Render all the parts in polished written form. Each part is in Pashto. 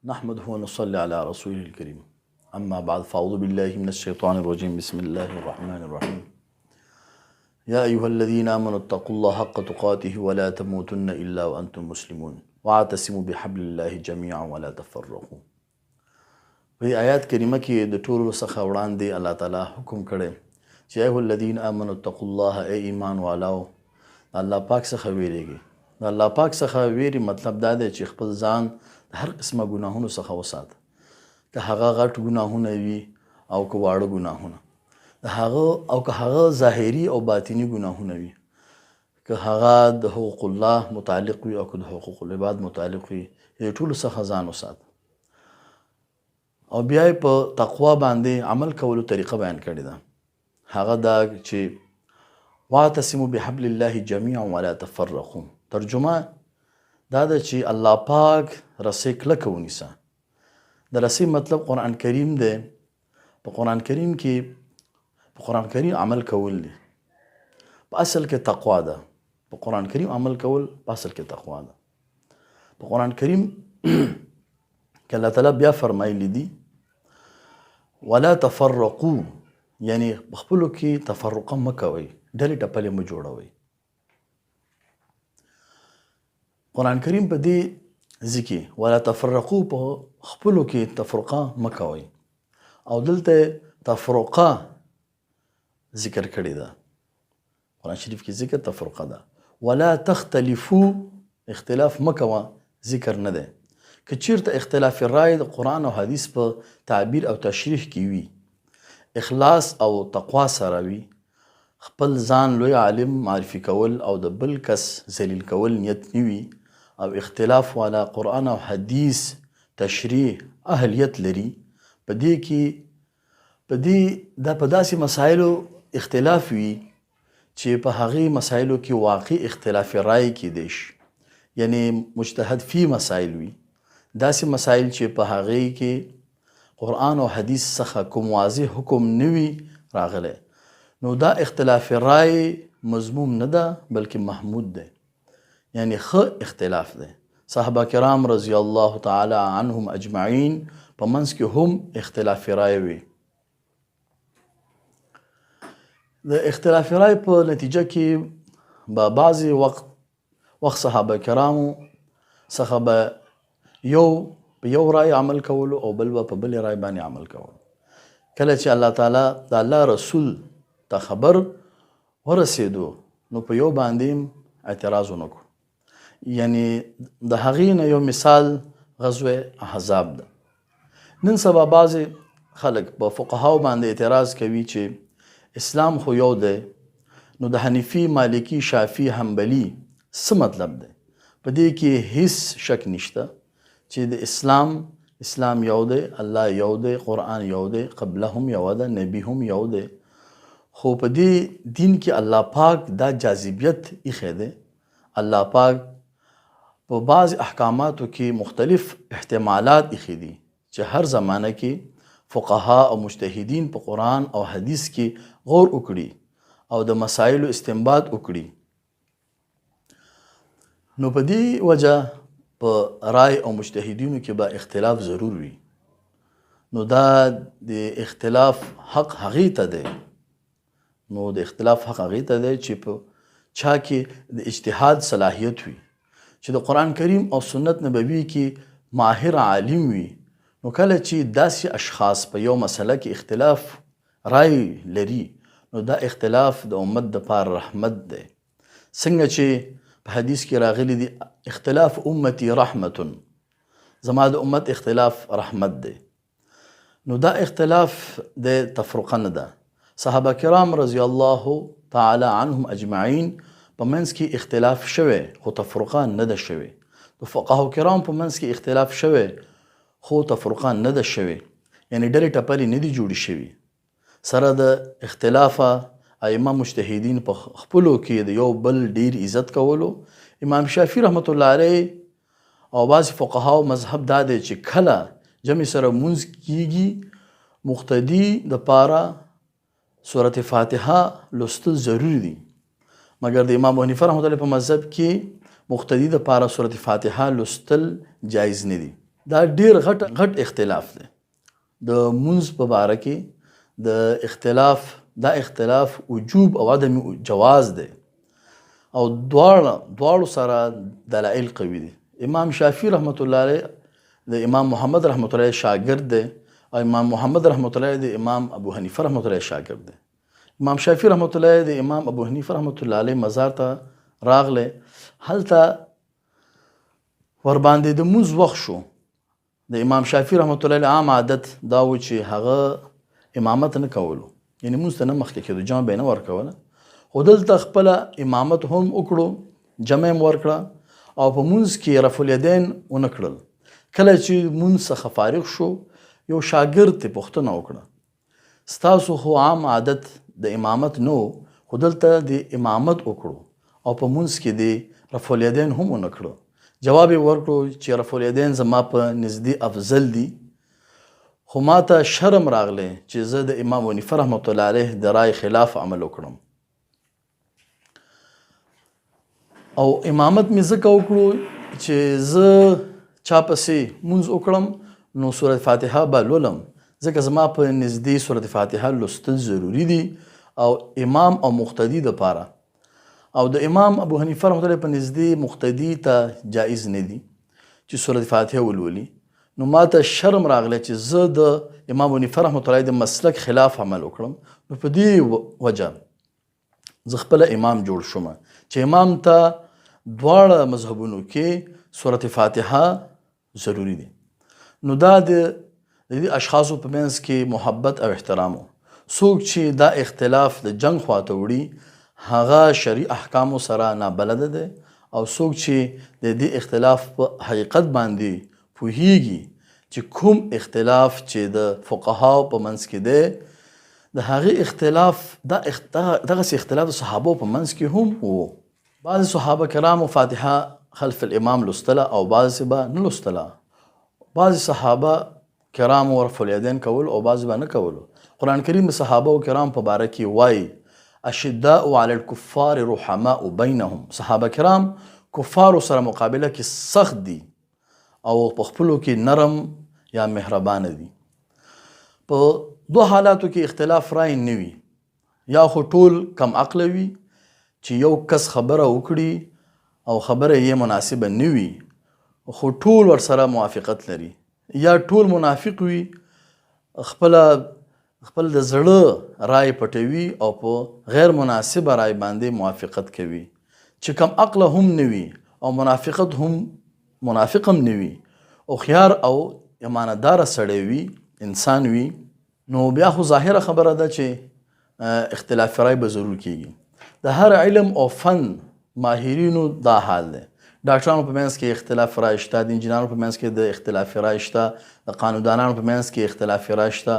نحمده ونصلي على رسوله الكريم أما بعد فأعوذ بالله من الشيطان الرجيم بسم الله الرحمن الرحيم يا أيها الذين آمنوا اتقوا الله حق تقاته ولا تموتن إلا وأنتم مسلمون واعتصموا بحبل الله جميعا ولا تفرقوا. په آیات کریمه کې د ټولو څخه وړاندې الله تعالی حکم کړی چې یا ایها الذین آمنوا اتقوا الله، ای ایمان والاو الله پاک څخه ویریږي. د الله پاک څخه ویری مطلب دا دی چې خپل ځان د هر قسمه ګناهونو څخه وساته، که هغه غټ ګناهونه وي او که واړه ګناهونه، که هغه ظاهري او باطني ګناهونه وي، که هغه د حقوق الله متعلق وي او که د حقوق العباد متعلق وي، دې ټولو څخه ځان وساته. او بیا یې په تقوا باندې عمل کولو طریقه بیان کړې ده. هغه دا چې واعتصموا بحبل الله جميعا ولا تفرقوا. ترجمه دا ده چې الله پاک رسۍ کلکه ونیسه. د رسۍ مطلب قرآن کریم دی. په قرآن کریم عمل کول دی. په اصل کې تقوا ده. په قرآن کریم عمل کول په اصل کې تقوا ده. په قرآن کریم که الله تعالی بیا فرمایلی دي ولا تفرقوا، یعنی خپلو کې تفرقه مه کوئ، ډلې ټپلې مه جوړوئ. قرآن کریم په دې ځکه ولا تفرقوا په خپلو کې تفرقه مه کوئ او دلته تفرقه ذکر کړې ده. قرآن شریف کې ذکر تفرقه ده. ولا تختلفوا، اختلاف مه کوه، ذکر نه ده. که چیرته اختلاف رای د قرآن او حدیث په تعبیر او تشریح کې وي، اخلاص او تقوا سره وي، خپل ځان لوی عالم معرفي کول او د بل کس ذلیل کول نیت نه وي، او اختلاف والا قرآن او حدیث تشریح اهلیت لري، په داسې مسایلو اختلاف وي چې په هغې مسایلو کې واقع اختلاف رای کېدی شي، یعنی مجتهد فی مسایل وي، داسې مسایل چې په هغې کې قرآن او حدیث څخه کوم واضح حکم نه وي راغلی، نو دا اختلاف رای مذموم نه ده بلکې محمود ده، یعنی ښه اختلاف ده. صحابه کرام رضی الله تعالی عنهم اجمعین په منځ کې هم اختلاف رای وي. د اختلاف رای په نتیجه کې به بعضې وخت صحابه کرامو څخه به په یو رای عمل کولو او بل به په بل رای باندې عمل کولو. کله چې الله تعالی د الله رسول ته خبر ورسېدو نو په یو باندې اعتراض ونه کړو. یعنی د هغې نه یو مثال غزوه احزاب ده. نن سبا بعضې خلک په فقهاو باندې اعتراض کوي چې اسلام خو یو دی، نو د حنیفي، مالکي، شافعي، حنبلي څه مطلب دی؟ په دې کې هیڅ شک نشته چې د اسلام یو دی، الله یو دی، قرآن یو دی، قبله هم یو ده، نبی هم یو دی. خو په دې دین کې الله پاک دا جاذبیت ایښی دی. الله پاک په بعض احکاماتو کې مختلف احتمالات ایښي دي چې هر زمانه کې فقها او مجتهدین په قرآن او حدیث کې غور وکړي او د مسایلو استنباط وکړي. نو په دې وجه په رای او مجتهدینو کې به اختلاف ضرور وي. نو دا د اختلاف حق هغې ته دی. چې په چا کې د اجتهاد صلاحیت وي، چې د قرآن کریم او سنت نبوي کې ماهر عالم وي. نو کله چې داسې اشخاص په یو مسله کې اختلاف رای لري، نو دا اختلاف د امت دپاره رحمت دی. څنګه چې په حدیث کې راغلی دی اختلاف امتی رحمت، زما د امت اختلاف رحمت دی. نو دا اختلاف د تفرقه نه ده. صحابه کرام رضی الله تعالی عنهم اجمعین په منځ کې اختلاف شوی خو تفرقه نه ده شوی. د فقهاو کرام په منځ کې اختلاف شوی خو تفرقه نه ده شوی، یعنی ډلې ټپلې نه دي جوړې شوي. سره د اختلافه ائمه مجتهدین په خپلو کې د یو بل ډیر عزت کولو. امام شافعي رحمت الله علیه او بعضې فقهاو مذهب دا دی چې کله جمع سره مونځ کیږي مقتدي دپاره سورة فاتحه لوستل ضروري دي، مګر د امام حنیفه رحمت الله په مذهب کې مقتدي دپاره سورة فاتحه لوستل جایز نه دي. دا ډیر غټ اختلاف دی د مونځ په باره کې د اختلاف وجوب او عدم جواز دی او دواړو سره دلایل قوي دي. امام شافعي رحمت الله علیه د امام محمد رحمت الله علیه شاګرد دی او امام محمد رحمت الله علیه د امام ابو حنیفه رحمت الله علیه شاګرد دی. امام شافعي رحمت الله علیه د امام ابو حنیفه رحمت الله علیه مزار ته راغله، هلته ورباندې د مونځ وخت شو. د امام شافعي رحمت الله علیه عام عادت دا و چې هغه امامت نه کولو، یعنی مونځ ته نه مخکې کېدو، جمع به یې نه ورکوله، خو دلته خپله امامت هم وکړو، جمع یې ورکړه او په مونځ کې رفع الیدین ونه کړل. کله چې مونځ څخه فارغ شو یو شاګرد ته پوښتنه وکړه، ستاسو خو عام عادت د امامت نو، خو دلته د امامت وکړو او په مونځ کې د رفع الیدین هم ونه کړو. جواب یې ورکړو چې رفع الیدین زما په نزدې افضل دي، خو ما ته شرم راغلی چې زه د امام حنیفه رحمت الله علیه د رای خلاف عمل وکړم او امامت مې ځکه وکړو چې زه چا پسې مونځ وکړم نو سورة فاتحه به لولم، ځکه زما په نزدې سورة فاتحه لوستل ضروري دي او امام او مقتدي دپاره، او د امام ابو حنیفه رحمت الله په نزدې مقتدي ته جایز نه دي چې سورة فاتحه ولولي. نو ما ته شرم راغلی چې زه د امام حنیفه رحمت الله د مسلک خلاف عمل وکړم. نو په دې وجه زه خپله امام جوړ شوم چې امام ته دواړه مذهبونو کې سورة فاتحه ضروری دي. نو دا د دې اشخاصو په منځ کې محبت او احترام و. څوک چې دا اختلاف د جنگ خواته وړي هغه شرعي احکامو سره نابلده دی، او څوک چې د دې اختلاف په حقیقت باندې پوهیږي چې کوم اختلاف چې د فقهاو په منځ کې دی د هغې اختلاف دغسې اختلاف د صحابو په منځ کې هم و. بعضې صحابه کرامو فاتحه خلف الامام لوستله او بعضې به نه لوستله. بعضې صحابه کرامو رفع الیدین کول او بعضې به نه کولو. قرآن کریم د صحابه کرام په باره کې وایي اشداء علی الکفار رحماء بینهم، صحابه کرام کفارو سره مقابله کې سخت دي او په خپلو کې نرم یا مهربانه دي. په دو حالاتو کې اختلاف رای نه وي، یا خو ټول کم عقله وي چې یو کس خبره وکړي او خبره یې مناسبه نه وي خو ټول ورسره موافقت لري، یا ټول منافق وي خپل د زړه رای پټوي او په غیر مناسبه رای باندې موافقت کوي. چې کم عقله هم نه وي او منافق هم نه وي او خيار او امانتدار سړی وي، انسان وي، نو بیا خو ظاهره خبره ده چې اختلاف رای به ضرور کیږي. د هر علم او فن ماهرینو دا حال دی. ډاکټرانو په منځ کې اختلاف رای شته، د انجینرانو په منځ کې د اختلاف رای شته، د قانوندانانو په منځ کې اختلاف رای شته،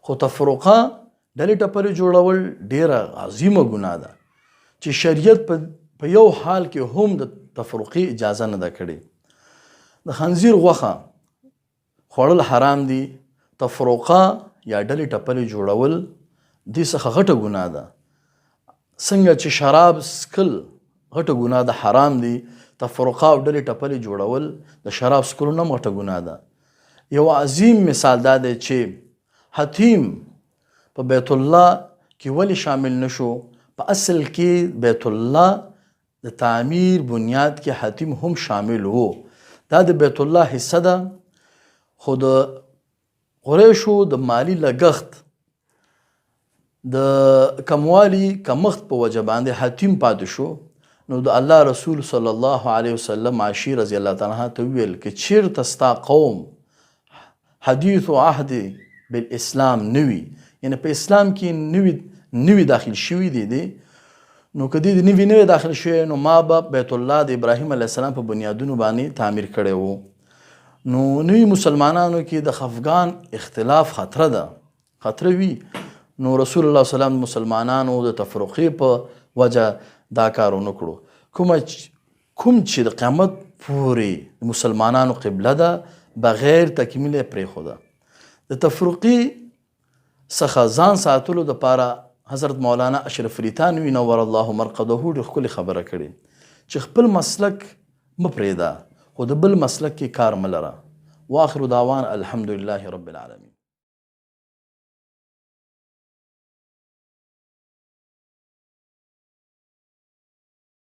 خو تفرقه ډلې ټپلې جوړول ډیره عظیمه ګناه ده چې شریعت په یو حال کې هم د تفرقې اجازه نه ده کړې. د خنزیر غوښه خوړل حرام دي، تفرقه یا ډلې ټپلې جوړول دې څخه غټه ګناه ده. څنګه چې شراب څکل غټه ګناه ده، حرام دي، تفرقه او ډلې ټپلې جوړول د شراب څکلو نه غټه ګناه ده. یو عظیم مثال دا دی چې حتیم په بیت الله کې ولی شامل نشو. په اصل کې بیت الله د تعمیر بنیاد کې حتیم هم شامل وو. دا د بیت الله حصه ده، خو د قریشو د مالی لګښت د کموالی کمښت په وجه باندې حتیم پاتې شو. نو د الله رسول صلی الله علیه وسلم عائشې رضی الله تعالی عنها ته ویل که چیرته ستا قوم حدیث و عهد بالاسلام نوی، یعنی په اسلام کې نوی داخل شوي دي، نو که دې نوی داخل شوی نو ما به بیت الله د ابراهیم علیه السلام په بنیادونو باندې تعمیر کړی وو. نو نوی مسلمانانو کې د خفګان اختلاف خطره وي، نو رسول الله صلی الله علیه وسلم مسلمانانو د تفرقې په وجه دا کار ونه کړو. کوم چې د قیامت پورې مسلمانانو قبله ده بغیر تکمیل پرېښوده. د تفرقې څخه ځان ساتلو دپاره حضرت مولانا اشرف علي تانوي نور الله مرقده ډېر ښکلې خبره کړې چې خپل مسلک مه پرېږده خو د بل مسلک کې کار مه لره. واخر دعوانا الحمد لله رب العالمين.